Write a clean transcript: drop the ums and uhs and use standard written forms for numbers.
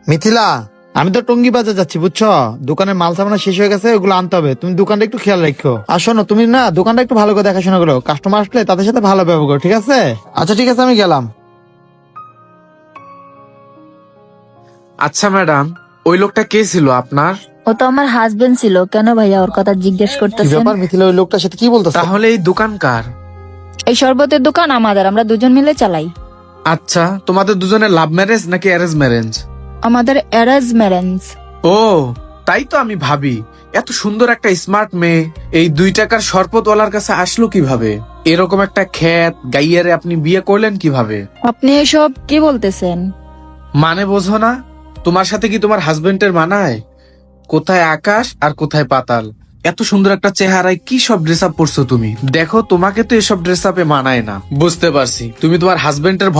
মিথিলা, আমি তো টঙ্গি বাজার যাচ্ছি বুঝছো, দোকানের মাল সামানা শেষ হয়ে গেছে, ওগুলো আনতে হবে। তুমি দোকানটা একটু খেয়াল রাখো। আর শোনো, তুমি না দোকানটা একটু ভালো করে দেখাশোনা করো, কাস্টমার আসলে তাদের সাথে ভালো ব্যবহার করো, ঠিক আছে? আচ্ছা ঠিক আছে, আমি গেলাম। আচ্ছা ম্যাডাম, ওই লোকটা কে ছিল আপনার? ও তো আমার হাজবেন্ড ছিল। কেন ভাইয়া ওর কথা জিজ্ঞেস কি করতেছেন? ব্যাপার মিথিলা, ওই লোকটার সাথে কি বলতেছে? তাহলে এই দোকান কার? এই শরবতের দোকান আমাদের, আমরা দুজন মিলে চালাই। আচ্ছা, তোমাদের দুজনের লাভ ম্যারেজ নাকি অ্যারেঞ্জ ম্যারেজ? আমাদের অ্যারেঞ্জ ম্যারেজ। ও, তাই তো আমি ভাবি এত সুন্দর একটা স্মার্ট মেয়ে এই 2 টাকার শরবতওয়ালার কাছে আসলো কিভাবে? এরকম একটা খ্যাত গাইয়ারে আপনি বিয়ে করলেন কিভাবে? আপনি এসব কি বলতেছেন? মানে বোঝো না? তোমার সাথে কি তোমার হাজবেন্ডের মানায়? কোথায় আকাশ আর কোথায় পাতাল। এত সুন্দর একটা চেহারায় কি সব ড্রেস আপ পরছো তুমি? দেখো, তোমাকে তো এসব ড্রেস আপে মানায় না। বুঝতে পারছি, তুমি তোমার হাজবেন্ডের